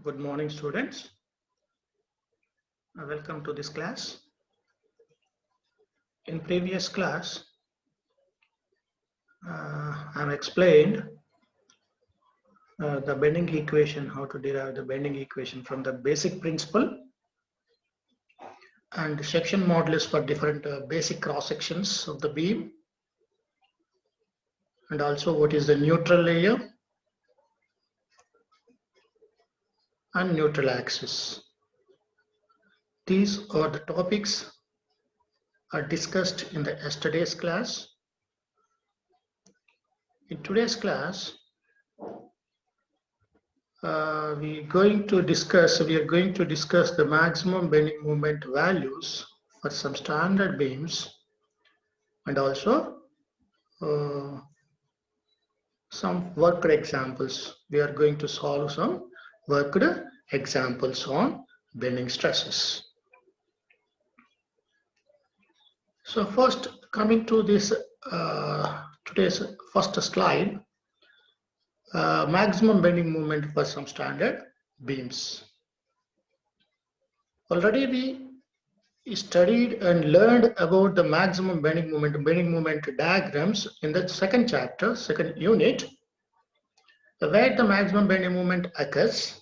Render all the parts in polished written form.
Good morning, students. Welcome to this class. In previous class, I've explained the bending equation, how to derive the bending equation from the basic principle and section modulus for different basic cross sections of the beam, and also what is the neutral layer and neutral axis. These are the topics are discussed in the yesterday's class. In today's class, we are going to discuss the maximum bending moment values for some standard beams, and also some worked examples. We are going to solve some worked examples on bending stresses. So first, coming to this today's first slide, maximum bending moment for some standard beams. Already we studied and learned about the maximum bending moment diagrams in the second chapter, second unit, where the maximum bending moment occurs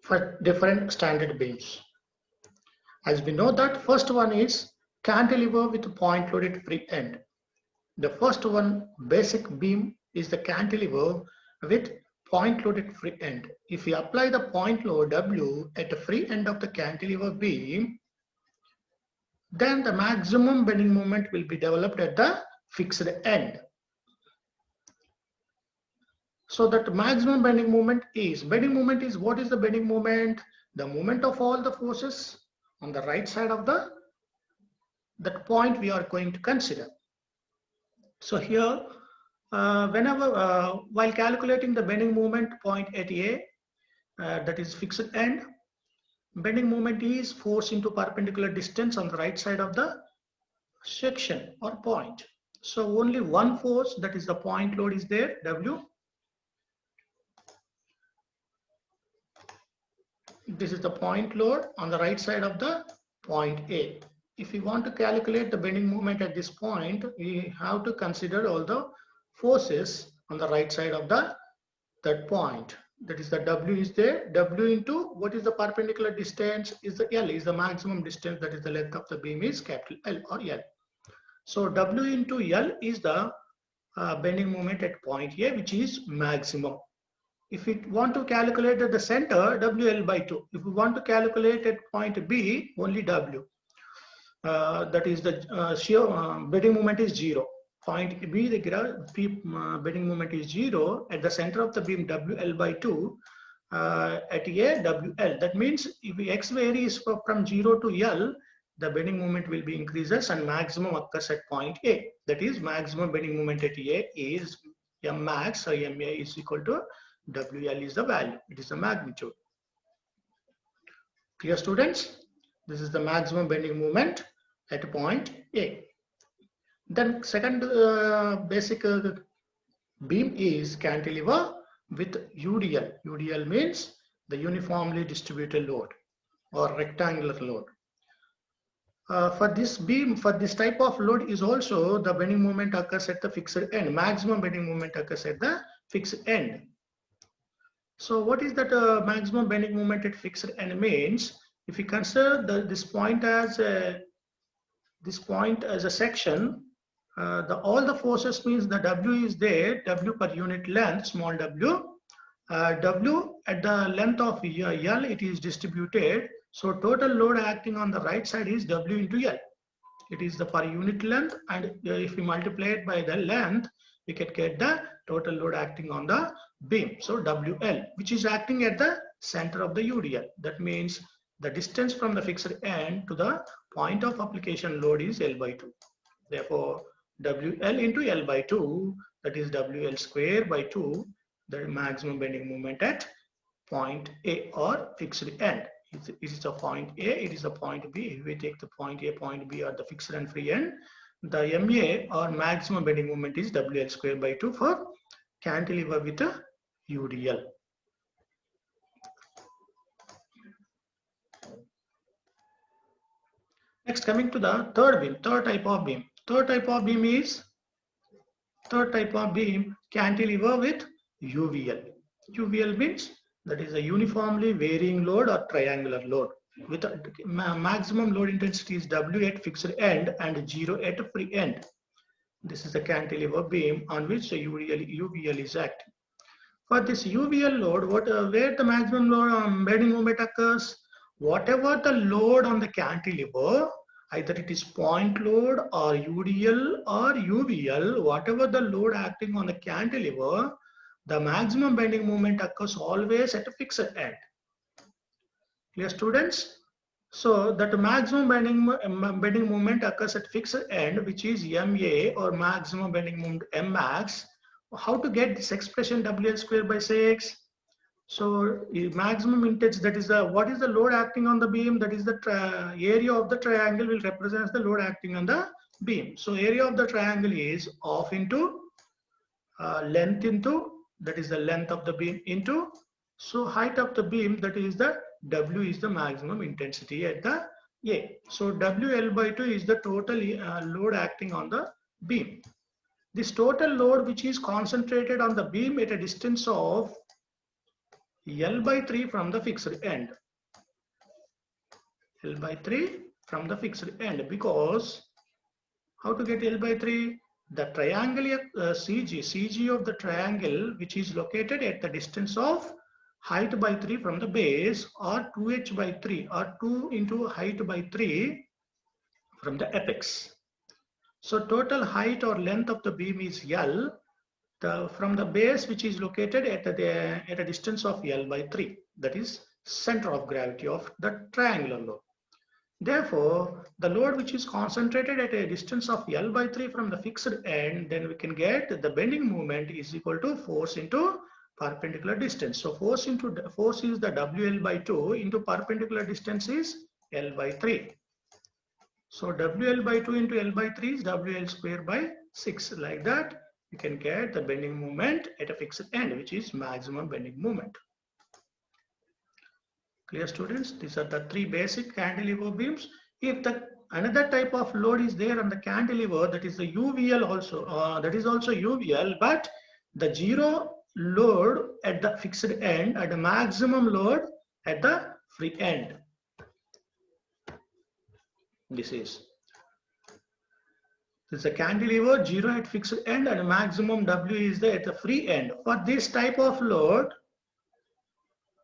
for different standard beams. As we know that first one is cantilever with point loaded free end. The first one, basic beam, is the cantilever with point loaded free end. If we apply the point load W at the free end of the cantilever beam, then the maximum bending moment will be developed at the fixed end. So that maximum bending moment is what is the bending moment? The moment of all the forces on the right side of that point we are going to consider. So here, while calculating the bending moment point at A, that is fixed end, bending moment is force into perpendicular distance on the right side of the section or point. So only one force, that is the point load, is there, W. This is the point load on the right side of the point A. If we want to calculate the bending moment at this point, we have to consider all the forces on the right side of that point. That is the W is there. W into what is the perpendicular distance is the L, is the maximum distance, that is the length of the beam is capital L or L. So W into L is the bending moment at point A, which is maximum. If we want to calculate at the center, WL by 2. If we want to calculate at point B, only W. That is the shear bending moment is 0. Point B, the bending moment is 0. At the center of the beam, WL by 2. At A, WL. That means if X varies from 0 to L, the bending moment will be increases and maximum occurs at point A. That is, maximum bending moment at A is M max, so MA is equal to WL is the value. It is the magnitude. Clear, students? This is the maximum bending moment at point A. Then second basic beam is cantilever with UDL. UDL means the uniformly distributed load or rectangular load. For this beam, for this type of load is also the bending moment occurs at the fixed end. Maximum bending moment occurs at the fixed end. So what is that maximum bending moment at fixed end means? If we consider this point as a section, all the forces means the W is there, W per unit length, small w. W at the length of L, it is distributed. So total load acting on the right side is W into L. It is the per unit length, and if we multiply it by the length, we can get the total load acting on the beam. So WL, which is acting at the center of the UDL. That means the distance from the fixed end to the point of application load is L by 2. Therefore, WL into L by 2, that is WL square by 2, the maximum bending moment at point A or fixed end. It is a point A, it is a point B. If we take the point A, point B are the fixed and free end, the MA or maximum bending moment is WL square by 2 for cantilever with a UDL. Next, coming to the third beam, third type of beam. Third type of beam cantilever with UVL. UVL means that is a uniformly varying load or triangular load with a maximum load intensity is W at fixed end and 0 at free end. This is the cantilever beam on which the UVL is acting. For this UVL load, where the maximum load bending moment occurs, whatever the load on the cantilever, either it is point load or UDL or UVL, whatever the load acting on the cantilever, the maximum bending moment occurs always at a fixed end. Clear, students? So that maximum bending moment occurs at fixed end, which is MA or maximum bending moment Mmax. How to get this expression WL square by 6? So maximum intensity, that is what is the load acting on the beam? That is the area of the triangle will represent the load acting on the beam. So area of the triangle is half into length into, that is the length of the beam into, so height of the beam, that is the W is the maximum intensity at the A. So WL by 2 is the total load acting on the beam. This total load which is concentrated on the beam at a distance of L by 3 from the fixed end. L by 3 from the fixed end, because how to get L by 3? The triangle CG of the triangle which is located at the distance of height by 3 from the base, or 2h by 3, or 2 into height by 3 from the apex. So total height or length of the beam is L from the base which is located at a distance of L by 3. That is center of gravity of the triangular load. Therefore, the load which is concentrated at a distance of L by 3 from the fixed end, then we can get the bending moment is equal to force into perpendicular distance. So force is the WL by 2 into perpendicular distance is L by 3. So WL by 2 into L by 3 is WL square by 6. Like that, you can get the bending moment at a fixed end, which is maximum bending moment. Clear, students? These are the three basic cantilever beams. If another type of load is there on the cantilever, that is the UVL also, that is also UVL, but the zero load at the fixed end and the maximum load at the free end. This is a cantilever, 0 at fixed end and maximum W is there at the free end. For this type of load,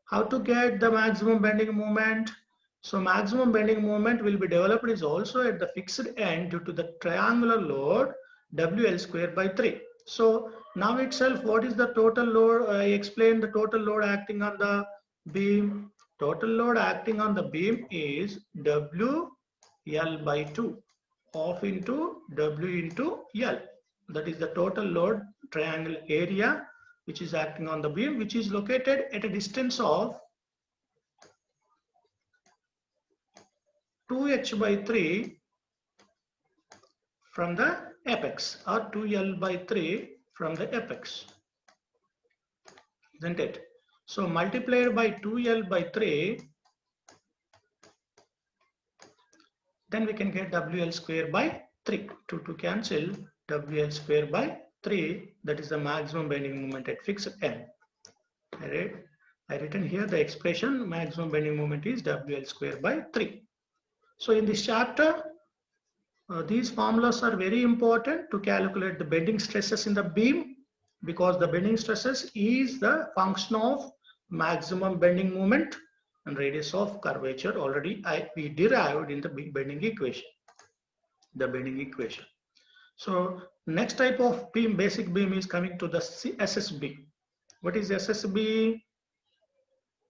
how to get the maximum bending moment? So maximum bending moment will be developed is also at the fixed end due to the triangular load WL square by 3. So now itself, what is the total load? I explained the total load acting on the beam. Total load acting on the beam is WL by 2 off into W into L. That is the total load triangle area which is acting on the beam, which is located at a distance of 2h by 3 from the apex, or 2L by 3 from the apex, isn't it? So multiplied by 2L by 3, then we can get WL square by 3. To cancel WL square by 3, that is the maximum bending moment at fixed end. I written here the expression maximum bending moment is WL square by 3. So in this chapter, these formulas are very important to calculate the bending stresses in the beam, because the bending stresses is the function of maximum bending moment and radius of curvature. Already we derived in the bending equation, So next type of beam, basic beam, is coming to the SSB. What is SSB?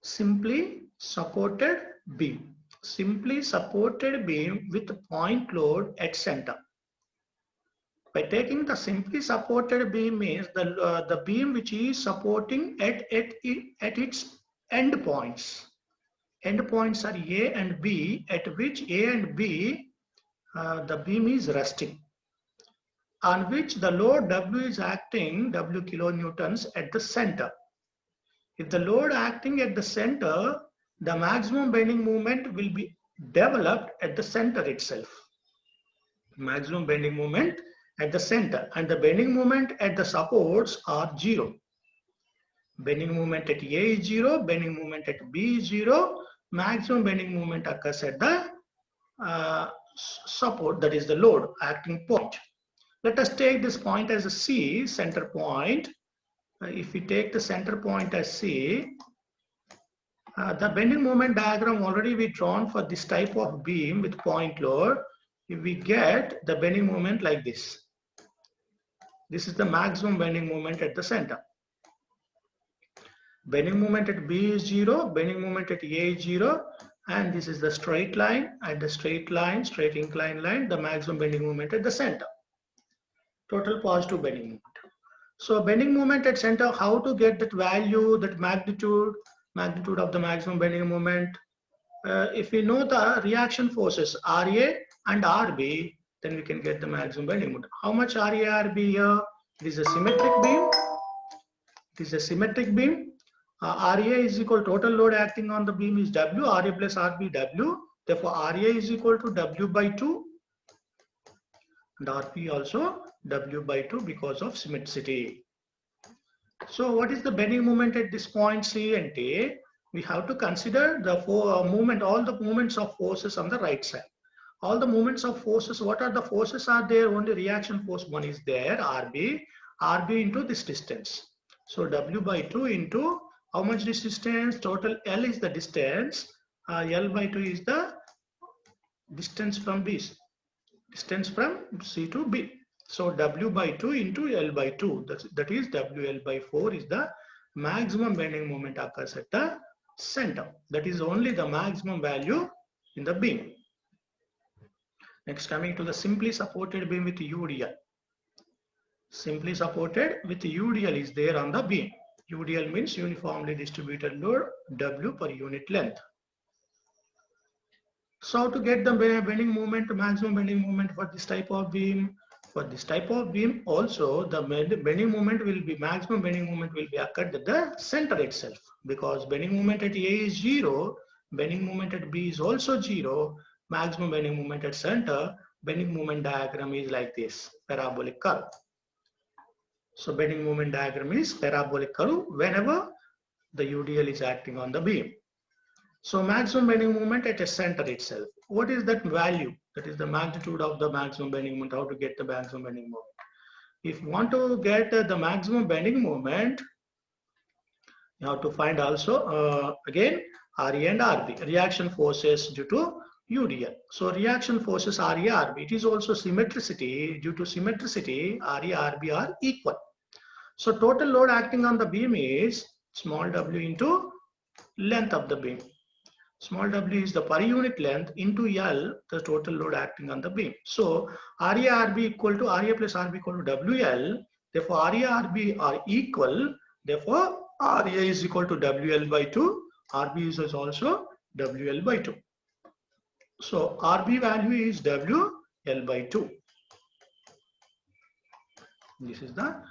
Simply supported beam. Simply supported beam with point load at center. By taking the simply supported beam means the beam which is supporting at its end points. End points are A and B, at which A and B the beam is resting, on which the load W is acting, W kilonewtons, at the center. If the load acting at the center, the maximum bending moment will be developed at the center itself. Maximum bending moment at the center, and the bending moment at the supports are 0. Bending moment at A is 0, bending moment at B is 0, maximum bending moment occurs at the support, that is the load acting point. Let us take this point as a C, center point. If we take the center point as C, the bending moment diagram already we drawn for this type of beam with point load. If we get the bending moment like this, this is the maximum bending moment at the center. Bending moment at B is 0, bending moment at A is 0, and this is the straight line. At the straight line, straight inclined line, the maximum bending moment at the center. Total positive bending moment. So bending moment at center, how to get that value, that magnitude of the maximum bending moment? If we know the reaction forces RA and RB, then we can get the maximum bending moment. How much RA, RB here? It is a symmetric beam. It is a symmetric beam. RA is equal to total load acting on the beam is W, RA plus RB W. Therefore, RA is equal to W by 2 and RB also W by 2 because of symmetricity. So what is the bending moment at this point C and A? We have to consider the movement, all the movements of forces on the right side. All the movements of forces, what are the forces are there? Only reaction force 1 is there, RB into this distance. So W by 2 into how much this distance? Total L is the distance. L by 2 is the distance from B, distance from C to B. So W by 2 into L by 2, that is WL by 4 is the maximum bending moment occurs at the center. That is only the maximum value in the beam. Next, coming to the simply supported beam with UDL. Simply supported with UDL is there on the beam. UDL means uniformly distributed load, W per unit length. So to get the bending moment, maximum bending moment for this type of beam, also the bending moment will be, maximum bending moment will be occurred at the center itself, because bending moment at A is 0, bending moment at B is also 0, maximum bending moment at center. Bending moment diagram is like this, parabolic curve. So bending moment diagram is parabolic curve whenever the UDL is acting on the beam. So maximum bending moment at a center itself. What is that value? That is the magnitude of the maximum bending moment. How to get the maximum bending moment? If you want to get the maximum bending moment, you have to find also again RA and RB, reaction forces due to UDL. So reaction forces RA, RB, it is also symmetricity. Due to symmetricity, RA, RB are equal. So total load acting on the beam is small w into length of the beam. Small w is the per unit length into L, the total load acting on the beam. So RA, RB equal to RA plus RB equal to WL. Therefore, RA, RB are equal. Therefore, RA is equal to WL by 2. RB is also WL by 2. So RB value is WL by 2. This is the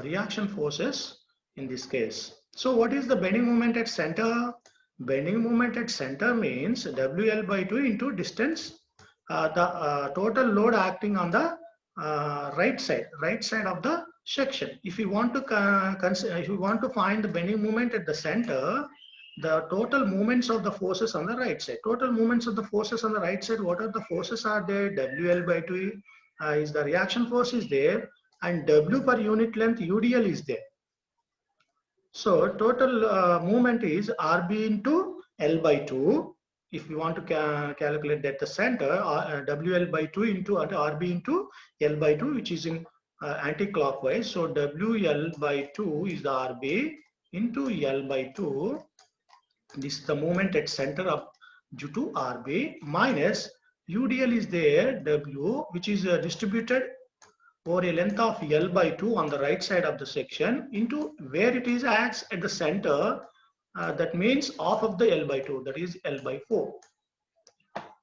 reaction forces in this case. So what is the bending moment at center? Bending moment at center means WL by 2 into distance, the total load acting on the right side of the section. If you want to find the bending moment at the center, the total moments of the forces on the right side. Total moments of the forces on the right side, what are the forces are there? WL by 2 is the reaction force is there, and W per unit length UDL is there. So total movement is RB into L by 2. If you want to calculate at the center, WL by 2 into RB into L by 2, which is in anti-clockwise. So WL by 2 is the RB into L by 2. This is the moment at center of due to RB minus UDL is there, W, which is distributed over a length of L by 2 on the right side of the section into where it is acts at the center, that means half of the L by 2, that is L by 4,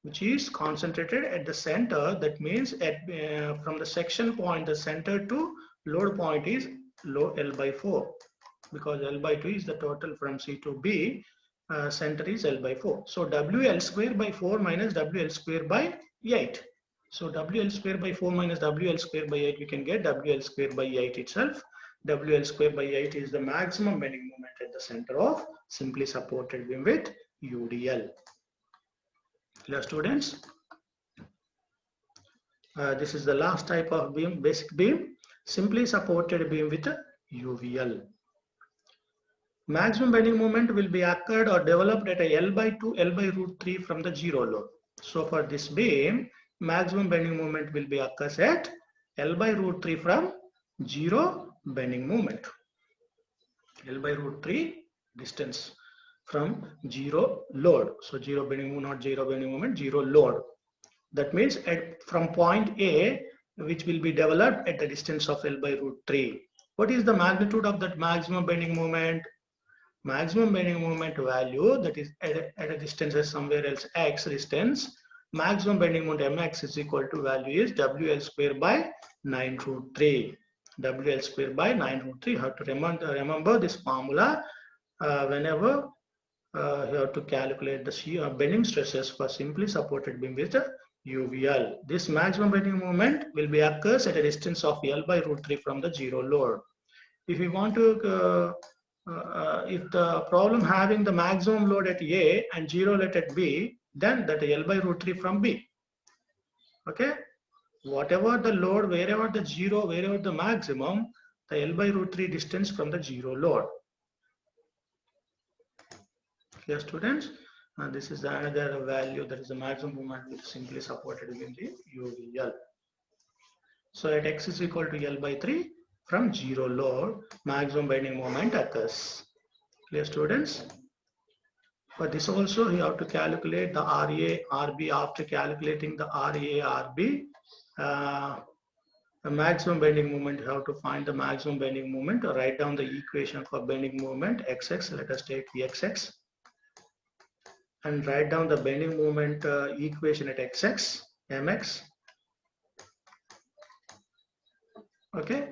which is concentrated at the center. That means at from the section point, the center to load point is L by 4, because L by 2 is the total from C to B. center is L by 4. So WL square by 4 minus WL square by 8. So WL square by 4 minus WL square by 8, we can get WL square by 8 itself. WL square by 8 is the maximum bending moment at the center of simply supported beam with UDL. Clear, students? This is the last type of beam, basic beam, simply supported beam with UVL. Maximum bending moment will be occurred or developed at a L by 2, L by root 3 from the zero load. So for this beam, maximum bending moment will be occurs at L by root 3 from zero bending moment. L by root 3 distance from zero load. So zero bending moment, not zero bending moment, zero load. That means from point A, which will be developed at the distance of L by root 3. What is the magnitude of that maximum bending moment? Maximum bending moment value, that is at a distance as somewhere else x distance, maximum bending moment mx is equal to value is WL square by 9 root 3. WL square by 9 root 3. You have to remember this formula whenever you have to calculate the shear bending stresses for simply supported beam with UVL. This maximum bending moment will be occurs at a distance of L by root 3 from the zero load. If we want to if the problem having the maximum load at A and zero load at B, then that L by root 3 from B. Okay, whatever the load, wherever the zero, wherever the maximum, the L by root 3 distance from the zero load. Clear, students? This is another value, that is the maximum moment which is simply supported in the UVL. So at x is equal to L by 3, from zero load, maximum bending moment occurs. Clear, students? For this also, you have to calculate the RA, RB. After calculating the RA, RB, the maximum bending moment, you have to find the maximum bending moment. Write down the equation for bending moment, XX. Let us take XX. And write down the bending moment equation at XX, MX. Okay.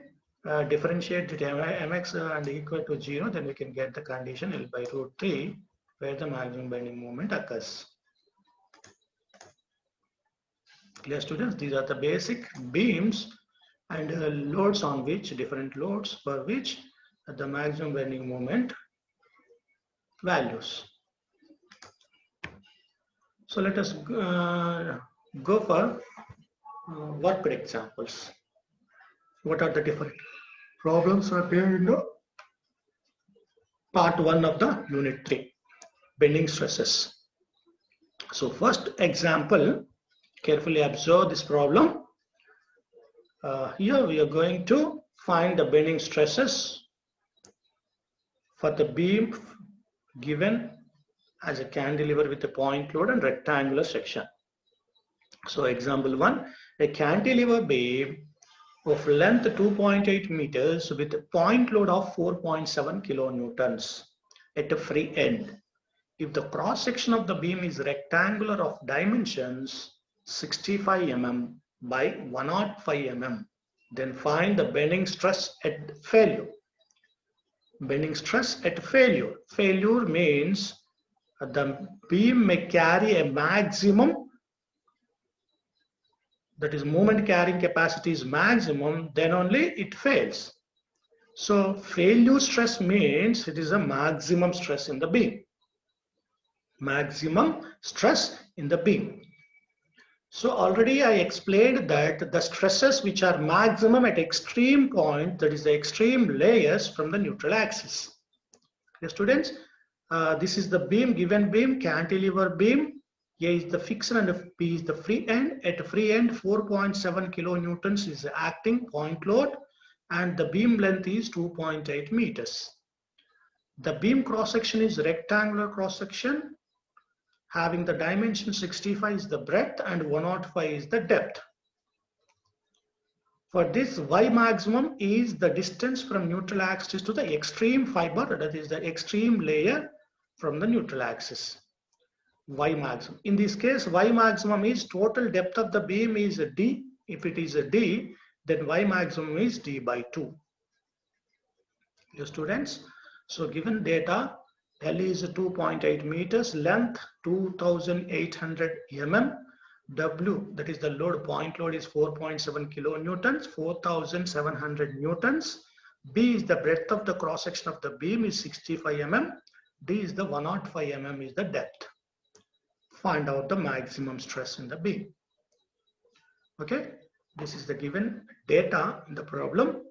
Differentiate the mx and equal to 0, then we can get the condition L by root 3 where the maximum bending moment occurs. Clear, students? These are the basic beams and loads on which, different loads for which the maximum bending moment values. So let us go for worked examples. What are the different problems are there in the part 1 of the unit 3, bending stresses. So first example, carefully observe this problem. Here we are going to find the bending stresses for the beam given as a cantilever with a point load and rectangular section. So example 1, a cantilever beam of length 2.8 meters with a point load of 4.7 kilonewtons at a free end. If the cross section of the beam is rectangular of dimensions 65 mm by 105 mm, then find the bending stress at failure. Bending stress at failure. Failure means the beam may carry a maximum, that is moment carrying capacity is maximum, then only it fails. So failure stress means it is a maximum stress in the beam. Maximum stress in the beam. So already I explained that the stresses which are maximum at extreme point, that is the extreme layers from the neutral axis. Okay, students, this is the beam, given beam, cantilever beam. A is the fixed and B is the free end. At free end, 4.7 kilonewtons is the acting point load and the beam length is 2.8 meters. The beam cross section is rectangular cross section having the dimension 65 is the breadth and 105 is the depth. For this, Y maximum is the distance from neutral axis to the extreme fiber, that is the extreme layer from the neutral axis. Y maximum. In this case, Y maximum is total depth of the beam is a D. If it is a D, then Y maximum is D by 2. Your students, so given data, L is 2.8 meters, length 2800 mm, W, that is the load, point load is 4.7 kilonewtons, 4700 newtons. B is the breadth of the cross section of the beam is 65 mm. D is the 105 mm is the depth. Find out the maximum stress in the beam. Okay, this is the given data in the problem.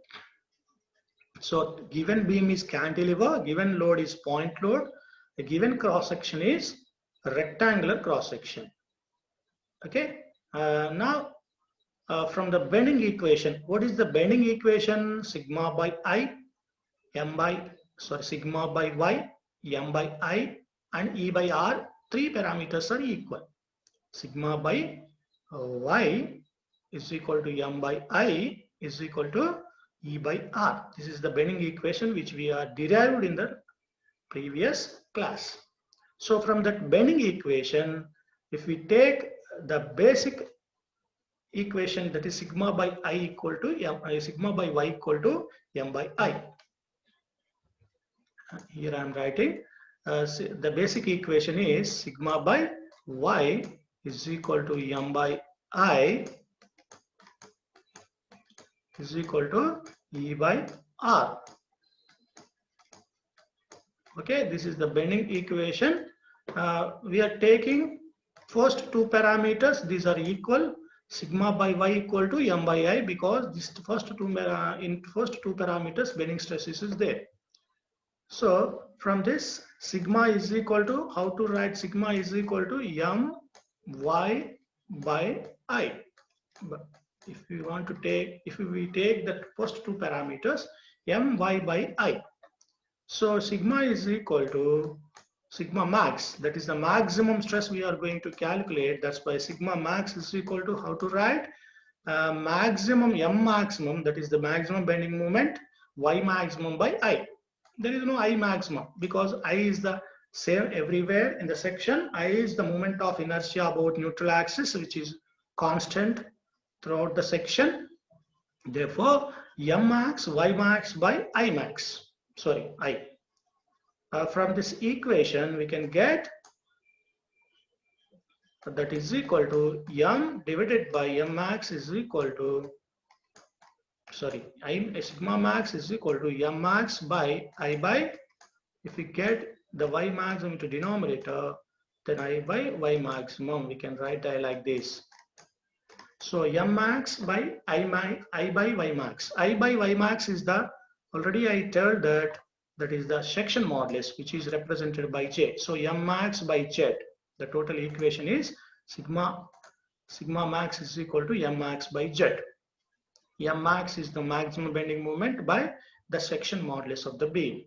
So given beam is cantilever, given load is point load, the given cross section is a rectangular cross section. Okay, now from the bending equation, what is the bending equation? Sigma by I, sigma by Y, M by I, and E by R. Three parameters are equal. Sigma by Y is equal to M by I is equal to E by R. This is the bending equation which we are derived in the previous class. So from that bending equation, if we take the basic equation, that is sigma by I equal to M, sigma by Y equal to M by I. Here I am writing the basic equation is sigma by Y is equal to M by I is equal to E by R. Okay, this is the bending equation. We are taking first two parameters, these are equal. Sigma by Y equal to M by I, because this first two parameters bending stresses is there. So from this, sigma is equal to, how to write sigma is equal to M Y by I. But if we want to take, if we take the first two parameters, M Y by I. So sigma is equal to sigma max, that is the maximum stress we are going to calculate. That's why sigma max is equal to, how to write, maximum M maximum, that is the maximum bending moment, Y maximum by I. There is no I maximum because I is the same everywhere in the section. I is the moment of inertia about neutral axis, which is constant throughout the section. Therefore, M max, Y max by I max. Sorry, I. From this equation, we can get that is equal to M divided by M max is equal to, sorry, sigma max is equal to M max by I by, if we get the Y maximum to denominator, then I by Y maximum, we can write that like this. So M max by I by Y max. I by Y max is the, already I told that, that is the section modulus, which is represented by J. So M max by Z. The total equation is sigma max is equal to M max by Z. M max is the maximum bending moment by the section modulus of the beam.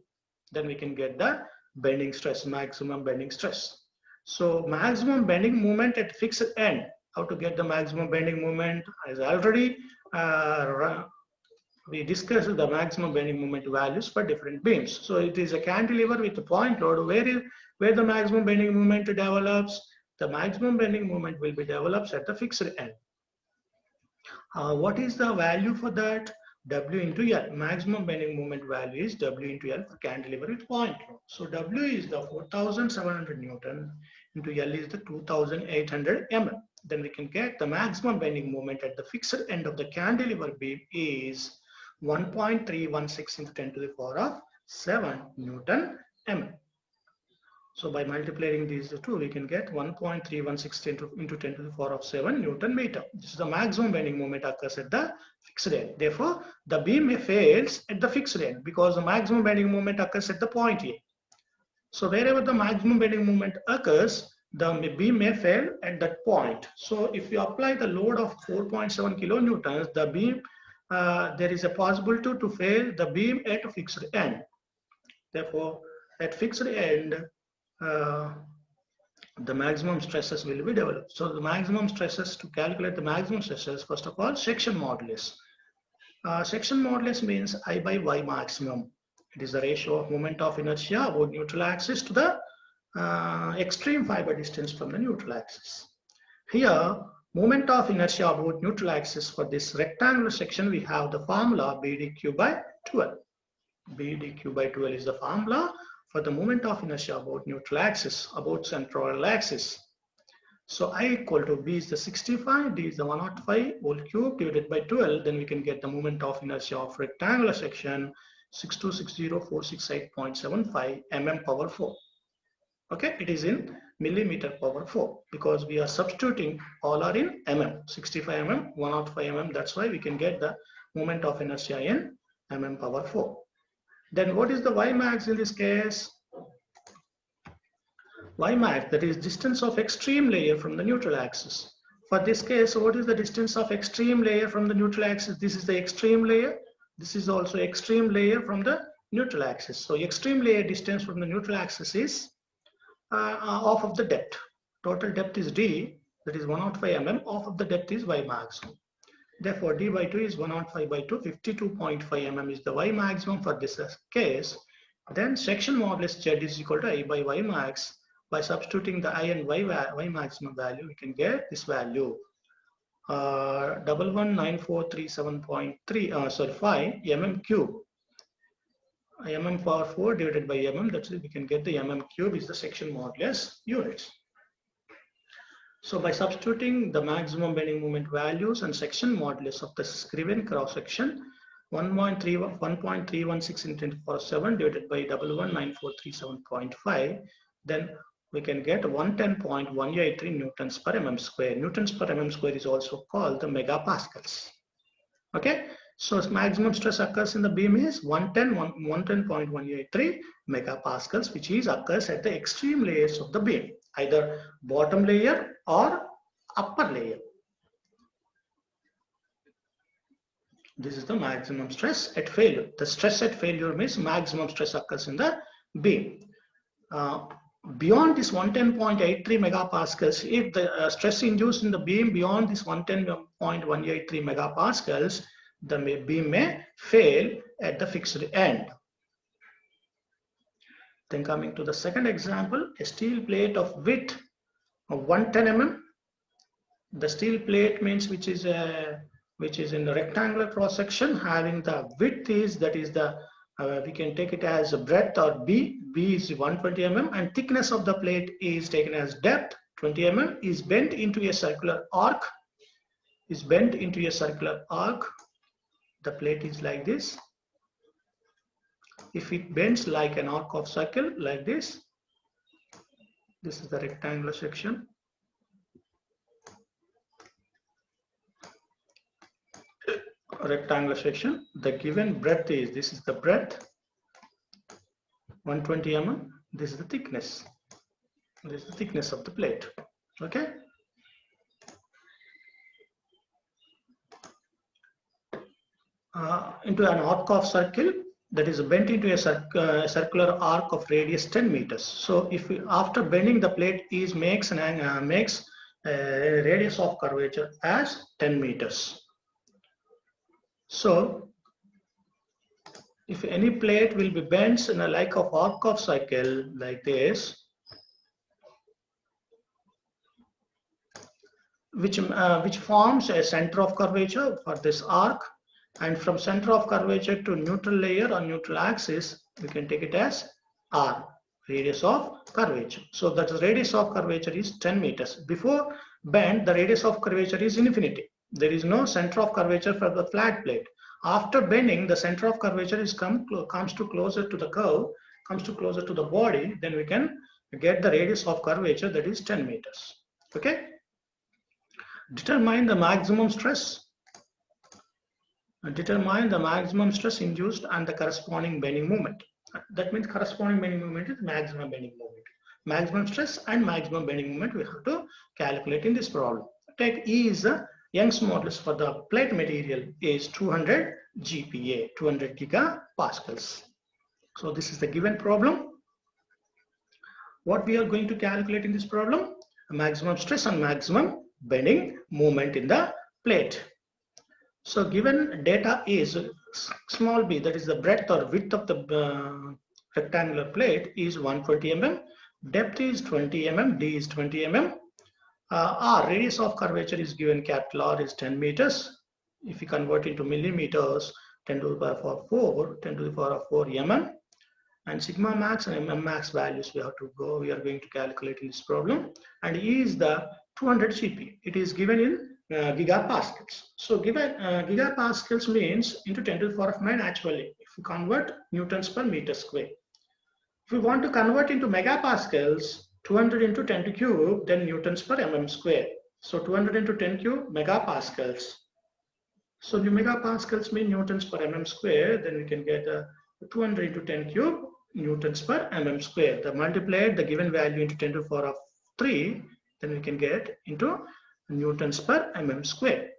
Then we can get the bending stress, maximum bending stress. So maximum bending moment at fixed end. How to get the maximum bending moment? As already we discussed the maximum bending moment values for different beams. So it is a cantilever with a point load. Where the maximum bending moment develops, the maximum bending moment will be developed at the fixed end. What is the value for that? W into L. Maximum bending moment value is W into L for cantilever with point load. So W is the 4700 Newton into L is the 2800 mm. Then we can get the maximum bending moment at the fixed end of the cantilever beam is 1.316 into 10 to the power of 7 Newton mm. So by multiplying these two, we can get 1.316 into 10 to the power of 7 Newton meter. This is the maximum bending moment occurs at the fixed end. Therefore, the beam fails at the fixed end because the maximum bending moment occurs at the point A. So wherever the maximum bending moment occurs, the beam may fail at that point. So if you apply the load of 4.7 kilonewtons, the beam, there is a possibility to fail the beam at a fixed end. Therefore, at fixed end, the maximum stresses will be developed. So the maximum stresses, to calculate the maximum stresses, first of all, section modulus. Section modulus means I by Y maximum. It is the ratio of moment of inertia about neutral axis to the extreme fiber distance from the neutral axis. Here, moment of inertia about neutral axis for this rectangular section, we have the formula BdQ by 12. BdQ by 12 is the formula for the moment of inertia about neutral axis, about central axis. So I equal to B is the 65, D is the 105 whole cube divided by 12. Then we can get the moment of inertia of rectangular section 6260468.75 mm power 4. Okay, it is in millimeter power 4 because we are substituting all are in mm, 65 mm, 105 mm. That's why we can get the moment of inertia in mm power 4. Then what is the Y max in this case? Y max, that is distance of extreme layer from the neutral axis. For this case, what is the distance of extreme layer from the neutral axis? This is the extreme layer. This is also extreme layer from the neutral axis. So extreme layer distance from the neutral axis is half of the depth. Total depth is D, that is 105 mm. Half of the depth is Y maximum. Therefore, D by 2 is 105 by 2, 52.5 mm is the Y maximum for this case. Then section modulus Z is equal to I by Y max. By substituting the I and Y maximum value, we can get this value 5 mm cube. Mm power 4 divided by mm, that's it, we can get the mm cube is the section modulus units. So by substituting the maximum bending moment values and section modulus of the given cross section 1.316 into 10 to the power 7 divided by 119437.5, then we can get 110.183 newtons per mm square. Newtons per mm square is also called the megapascals. Okay, so maximum stress occurs in the beam is 110.183 megapascals, which is occurs at the extreme layers of the beam, either bottom layer or upper layer. This is the maximum stress at failure. The stress at failure means maximum stress occurs in the beam. Beyond this 110.83 megapascals, if the stress induced in the beam beyond this 110.183 megapascals, the beam may fail at the fixed end. Then coming to the second example, a steel plate of width of 110 mm. The steel plate means which is in the rectangular cross section having the width is, that is the we can take it as a breadth or B. B is 120 mm and thickness of the plate is taken as depth 20 mm, is bent into a circular arc. The plate is like this. If it bends like an arc of circle like this, this is the rectangular section. Rectangular section, the given breadth is, this is the breadth 120 mm, this is the thickness, this is the thickness of the plate. Okay, into an arc of circle, that is bent into a circular arc of radius 10 meters. So if we, after bending the plate is makes a radius of curvature as 10 meters. So if any plate will be bent in a like of arc of circle like this, which forms a center of curvature for this arc, and from center of curvature to neutral layer or neutral axis, we can take it as R, radius of curvature. So that the radius of curvature is 10 meters. Before bend, the radius of curvature is infinity. There is no center of curvature for the flat plate. After bending, the center of curvature is comes to closer to the curve, comes to closer to the body, then we can get the radius of curvature, that is 10 meters. Okay. Determine the maximum stress. Determine the maximum stress induced and the corresponding bending moment. That means corresponding bending moment is maximum bending moment. Maximum stress and maximum bending moment we have to calculate in this problem. Take E is the Young's modulus for the plate material is 200 GPa, 200 gigapascals. So this is the given problem. What we are going to calculate in this problem? Maximum stress and maximum bending moment in the plate. So given data is small b, that is the breadth or width of the rectangular plate is 120 mm, depth is 20 mm, d is 20 mm. R, radius of curvature is given, capital R is 10 meters. If we convert into millimeters, 10 to the power of 4 mm. and sigma max and mm max values we are going to calculate in this problem. And E is the 200 GP. It is given in gigapascals. So given gigapascals means into 10 to the power of 9 actually. If you convert newtons per meter square. If we want to convert into megapascals, 200 into 10 to cube, then newtons per mm square. So 200 into 10 cube megapascals. So the megapascals mean newtons per mm square. Then we can get 200 into 10 cube newtons per mm square. The multiplied the given value into 10 to the power of 3, then we can get into newtons per mm square.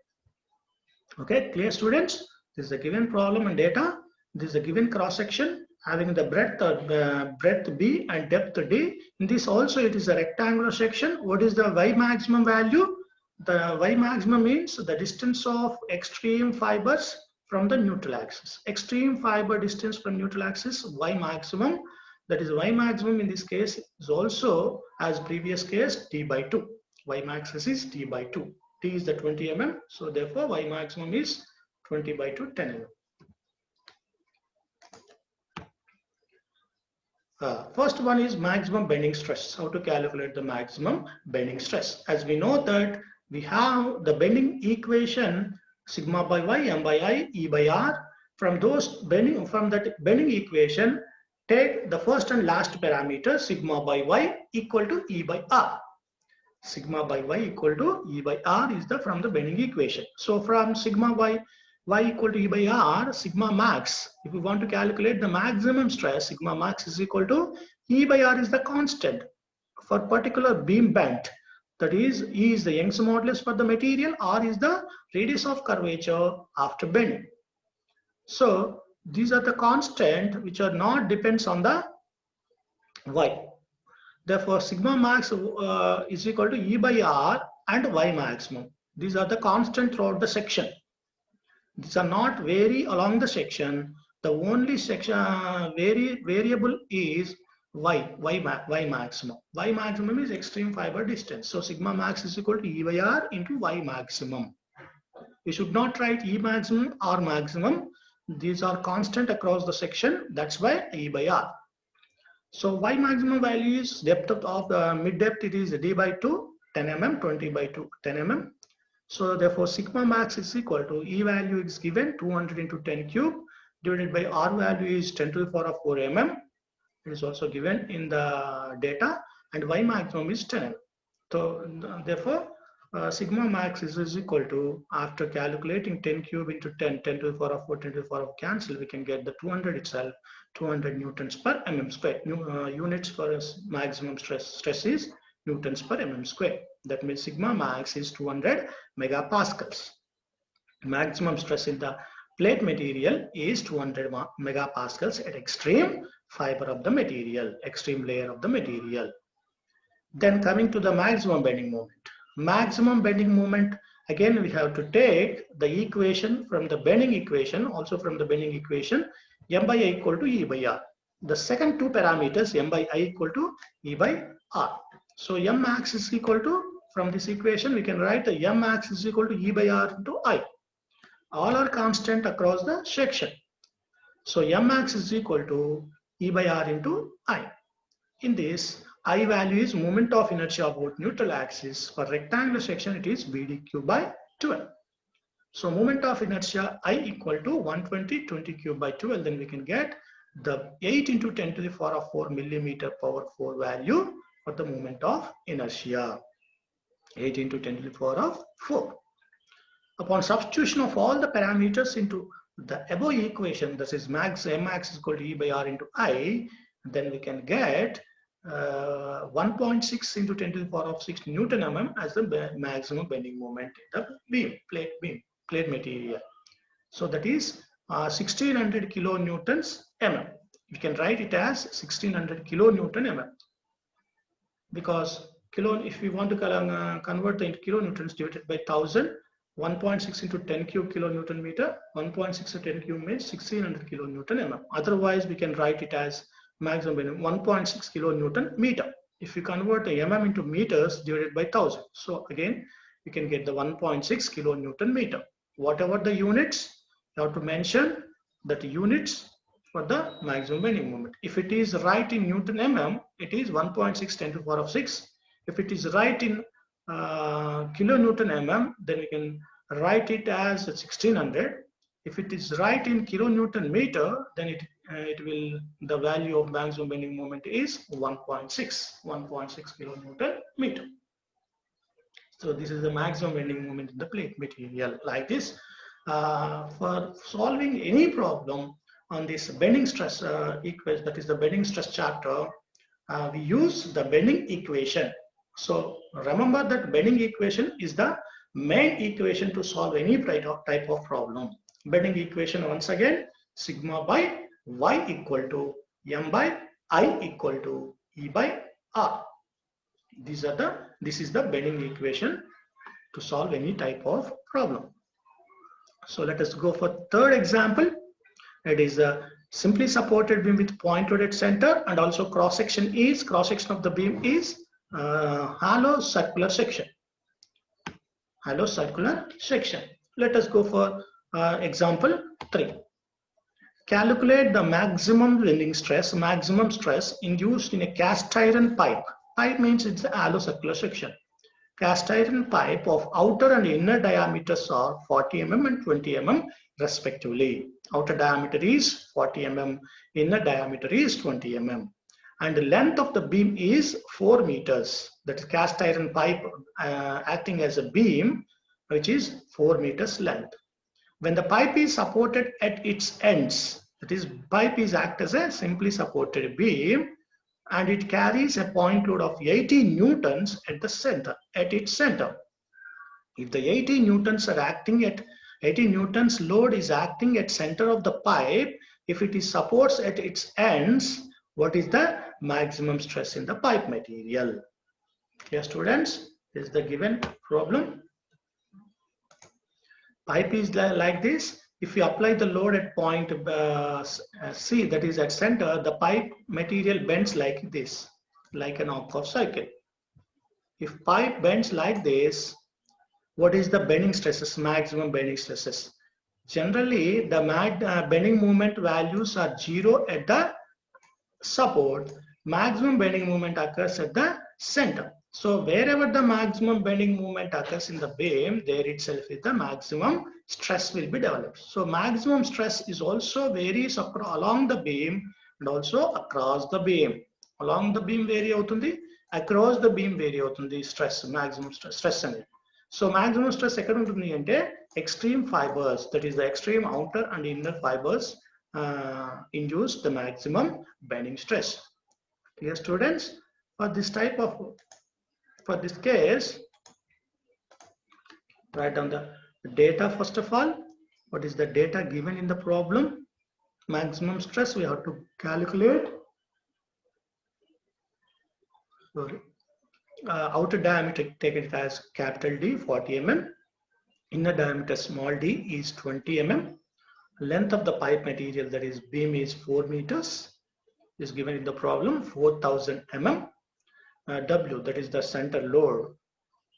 Okay, clear students? This is a given problem and data. This is a given cross section having the breadth B and depth D. In this also it is a rectangular section. What is the Y maximum value? The Y maximum means the distance of extreme fibers from the neutral axis. Extreme fiber distance from neutral axis, Y maximum. That is Y maximum in this case is also as previous case D by 2. Y maximum is D by 2. D is the 20 mm. So therefore Y maximum is 20 by 2, 10 mm. First one is maximum bending stress. How to calculate the maximum bending stress? As we know that we have the bending equation sigma by y, m by I, E by R. From that bending equation, take the first and last parameter sigma by y equal to E by R. Sigma by y equal to E by R is from the bending equation. So from sigma by y equal to E by R, sigma max, if we want to calculate the maximum stress, sigma max is equal to E by R is the constant for particular beam bent. That is, E is the Young's modulus for the material, R is the radius of curvature after bending. So these are the constant which are not depends on the y. Therefore, sigma max is equal to E by R and Y maximum. These are the constant throughout the section. These are not vary along the section. The only section variable is Y maximum. Y maximum is extreme fiber distance. So sigma max is equal to E by R into Y maximum. We should not write E maximum, R maximum. These are constant across the section. That's why E by R. So Y maximum value is depth of the mid depth. It is D by 2, 10 mm, 20 by 2, 10 mm. So therefore sigma max is equal to E value is given 200 into 10 cube divided by R value is 10 to the power of 4 mm. It is also given in the data, and Y maximum is 10 mm. So therefore sigma max is equal to, after calculating 10 cube into 10 to the power of 4, 10 to the power of cancel, we can get the 200 itself, 200 newtons per mm square. Units for maximum stress is newtons per mm square. That means sigma max is 200 megapascals. Maximum stress in the plate material is 200 megapascals at extreme fiber of the material, extreme layer of the material. Then coming to the maximum bending moment. Maximum bending moment, again we have to take the equation from the bending equation, also from the bending equation, m by I equal to E by R. The second two parameters, m by I equal to E by R. So m max is equal to, from this equation we can write the m max is equal to E by R into I. All are constant across the section. So m max is equal to E by R into I. In this, I value is moment of inertia about neutral axis. For rectangular section, it is BDQ by 12. So moment of inertia I equal to 120 20 cube by 12. Then we can get the 8 into 10 to the power of 4 millimeter power 4 value for the moment of inertia. 8 into 10 to the power of 4. Upon substitution of all the parameters into the above equation, that is max m max is equal to E by R into I, then we can get 1.6 into 10 to the power of 6 Newton mm as the maximum bending moment in the plate material. So that is 1600 kilonewtons mm. We can write it as 1600 kilonewton mm, because if we want to convert the into kilonewtons divided by 1000, 1.6 into 10 cube kilonewton meter, 1.6 to 10 cube means 1600 kilonewton mm. Otherwise, we can write it as maximum bending 1.6 kilonewton meter. If we convert the mm into meters divided by 1000, so again you can get the 1.6 kilonewton meter. Whatever the units, you have to mention that units for the maximum bending moment. If it is right in Newton mm, it is 1.6 10 to the power of 6. If it is right in kilonewton mm, then we can write it as 1600. If it is right in kilonewton meter, then the value of maximum bending moment is 1.6 kilonewton meter. So this is the maximum bending moment in the plate material. Like this, for solving any problem on this bending stress equation, that is the bending stress chapter, we use the bending equation. So remember that bending equation is the main equation to solve any type of problem. Bending equation, once again, sigma by y equal to m by I equal to E by R. This is the bending equation to solve any type of problem. So let us go for third example. It is a simply supported beam with point load at center, and also cross section of the beam is hollow circular section. Hollow circular section. Let us go for example 3. Calculate the maximum bending stress, induced in a cast iron pipe. Pipe means it's a hollow circular section. Cast iron pipe of outer and inner diameters are 40 mm and 20 mm respectively. Outer diameter is 40 mm, inner diameter is 20 mm. And the length of the beam is 4 meters. That is cast iron pipe acting as a beam, which is 4 meters length. When the pipe is supported at its ends, that is, pipe is act as a simply supported beam, and it carries a point load of 80 newtons at its center. If the 80 newtons load is acting at center of the pipe, if it is supports at its ends, what is the maximum stress in the pipe material? Here students, this is the given problem. Pipe is like this. If you apply the load at point C, that is at center, the pipe material bends like this, like an arc cycle. If pipe bends like this, what is the bending stresses, maximum bending stresses? Generally, the bending moment values are 0 at the support. Maximum bending moment occurs at the center. So wherever the maximum bending moment occurs in the beam, there itself is the maximum stress will be developed. So maximum stress is also varies along the beam and also across the beam. Along the beam vary avutundi, across the beam vary avutundi stress, maximum stress అనేది. So maximum stress ఎక్కడ ఉంటుంది అంటే extreme fibers, that is the extreme outer and inner fibers induce the maximum bending stress. Dear students, for this case, write down the data first of all. What is the data given in the problem? Maximum stress we have to calculate. Sorry. Outer diameter, take it as capital D, 40 mm. Inner diameter, small d, is 20 mm. Length of the pipe material, that is beam, is 4 meters. Is given in the problem, 4000 mm. W, that is the center load,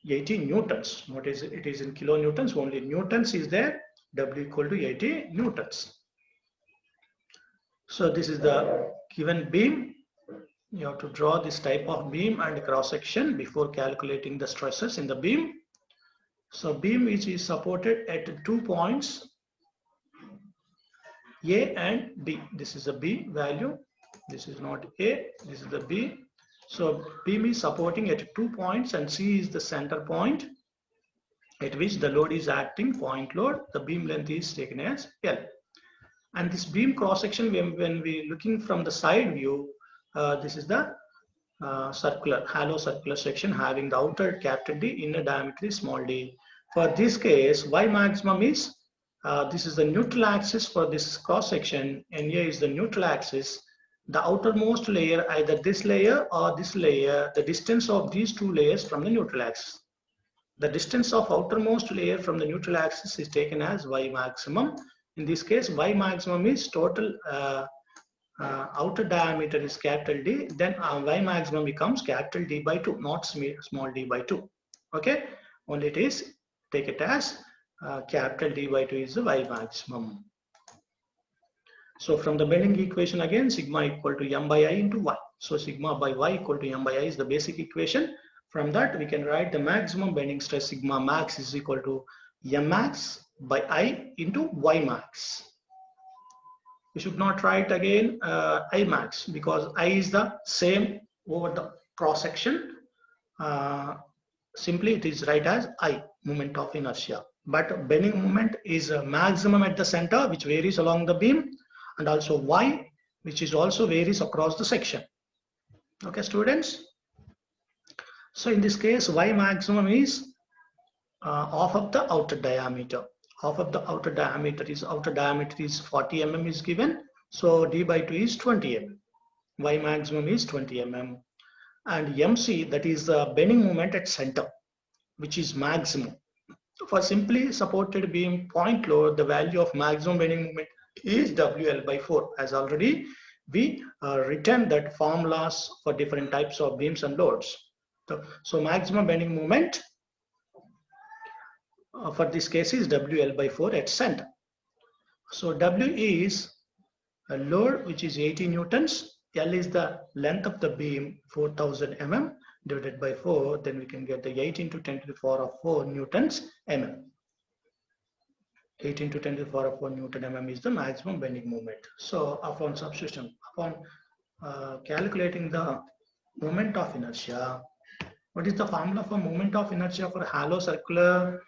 80 newtons. What is it? It is in kilonewtons, only newtons is there. W equal to 80 newtons. So this is the given beam. You have to draw this type of beam and cross section before calculating the stresses in the beam. So beam which is supported at 2 points, A and B. This is the B value. This is not A, this is the B. So beam is supporting at 2 points and C is the center point at which the load is acting, point load. The beam length is taken as L. And this beam cross section, when we looking from the side view, this is the hollow circular section having the outer capital D, inner diameter is small d. For this case, Y maximum is, this is the neutral axis for this cross section, and here is the neutral axis. The outermost layer, either this layer or this layer, the distance of these two layers from the neutral axis. The distance of outermost layer from the neutral axis is taken as Y maximum. In this case, Y maximum is total outer diameter is capital D, then Y maximum becomes capital D by 2, not small d by 2. Okay, only it is, take it as capital D by 2 is the Y maximum. So from the bending equation again, sigma equal to m by I into y. So sigma by y equal to m by I is the basic equation. From that we can write the maximum bending stress sigma max is equal to m max by I into y max. We should not write again I max because I is the same over the cross section. Simply it is right as I, moment of inertia. But bending moment is a maximum at the center, which varies along the beam, and also y, which is also varies across the section. Okay, students. So in this case, y maximum is half of the outer diameter. Half of the outer diameter is 40 mm is given. So d by 2 is 20 mm. Y maximum is 20 mm. And MC, that is the bending moment at center, which is maximum. For simply supported beam point load, the value of maximum bending moment is WL by 4. As already we written that formulas for different types of beams and loads. So maximum bending moment for this case is WL by 4 at center. So W is a load which is 80 newtons. L is the length of the beam, 4000 mm divided by 4. Then we can get the 8 into 10 to the power of 4 newtons mm. 8 into 10 to the power of 4 Newton mm is the maximum bending moment. So upon substitution, upon calculating the moment of inertia, what is the formula for moment of inertia for hollow circular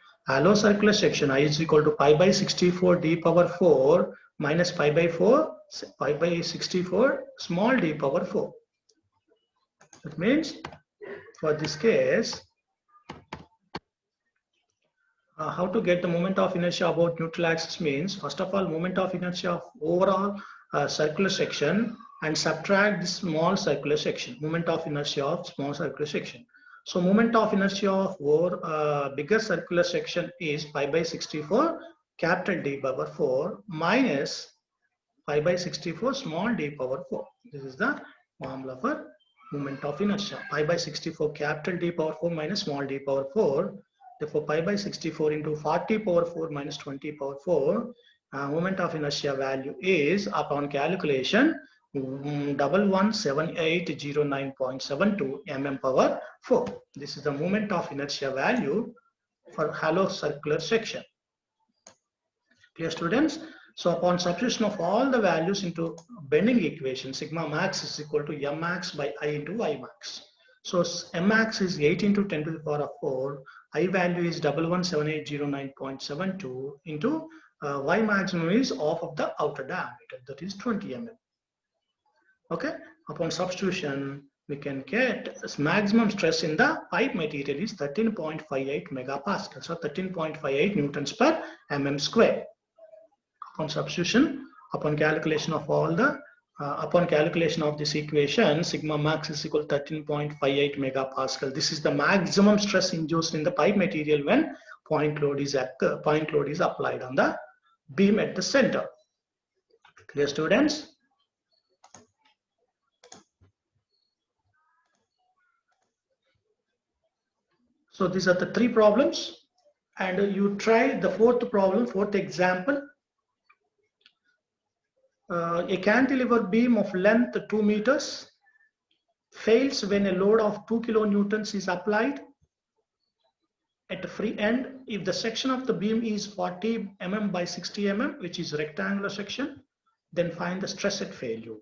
section? I is equal to pi by 64 d power 4 minus pi by 64 small d power 4. That means for this case, how to get the moment of inertia about neutral axis means, first of all, moment of inertia of overall circular section and subtract this small circular section, moment of inertia of small circular section. So moment of inertia of bigger circular section is pi by 64 capital D power 4 minus pi by 64 small d power 4. This is the formula for moment of inertia. Pi by 64 capital D power 4 minus small d power 4. Therefore, pi by 64 into 40 power 4 minus 20 power 4, moment of inertia value is, upon calculation, 117809.72 mm power 4. This is the moment of inertia value for hollow circular section. Clear, students? So upon substitution of all the values into bending equation, sigma max is equal to m max by I into y max. So m max is 8 into 10 to the power of 4. I value is 117809.72 into y maximum is half of the outer diameter, that is 20 mm. Okay, upon substitution, we can get maximum stress in the pipe material is 13.58 megapascal, so 13.58 newtons per mm square. Upon substitution, upon calculation of all the upon calculation of this equation, sigma max is equal to 13.58 megapascal. This is the maximum stress induced in the pipe material when point load is applied on the beam at the center. Clear, students? So these are the 3 problems, and you try the 4th problem, 4th example. A cantilever beam of length 2 meters fails when a load of 2 kilonewtons is applied at the free end. If the section of the beam is 40 mm by 60 mm, which is rectangular section, then find the stress at failure.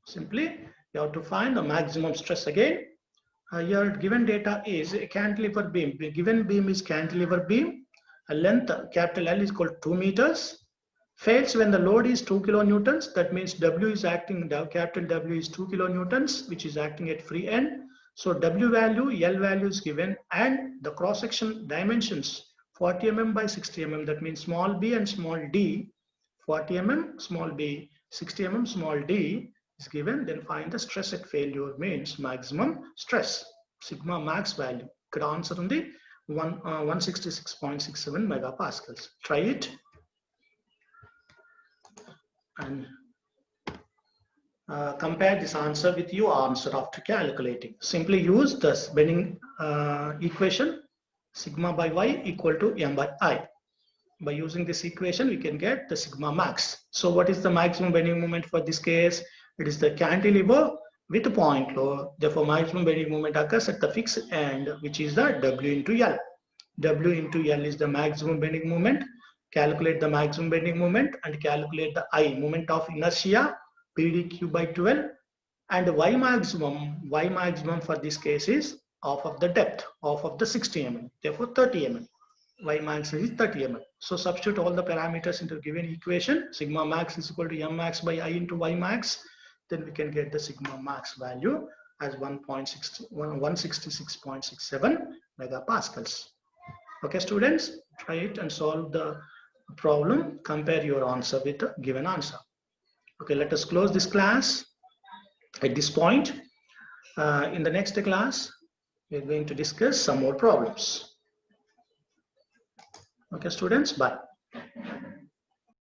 Simply, you have to find the maximum stress again. Your given data is a cantilever beam. The given beam is cantilever beam. A length capital L is equal to 2 meters. Fails when the load is 2 kilonewtons. That means W is acting, capital W is 2 kilonewtons, which is acting at free end. So W value, L value is given, and the cross section dimensions 40 mm by 60 mm. That means small b and small d. 40 mm small b, 60 mm small d is given. Then find the stress at failure means maximum stress. Sigma max value. Could answer on the 166.67 megapascals. Try it and compare this answer with your answer after calculating. Simply use this bending equation, sigma by y equal to m by I. by using this equation, we can get the sigma max. So what is the maximum bending moment for this case? It is the cantilever with a point load. Therefore, maximum bending moment occurs at the fixed end, which is the W into L. W into L is the maximum bending moment. Calculate the maximum bending moment and calculate the I, moment of inertia, PdQ by 12. And Y maximum for this case is half of the depth, half of the 60 mm, therefore 30 mm. Y max is 30 mm. So substitute all the parameters into given equation. Sigma max is equal to M max by I into Y max. Then we can get the sigma max value as 166.67 megapascals. Okay, students, try it and solve the problem. Compare your answer with the given answer. Okay, let us close this class at this point. In the next class, we're going to discuss some more problems. Okay, students, bye.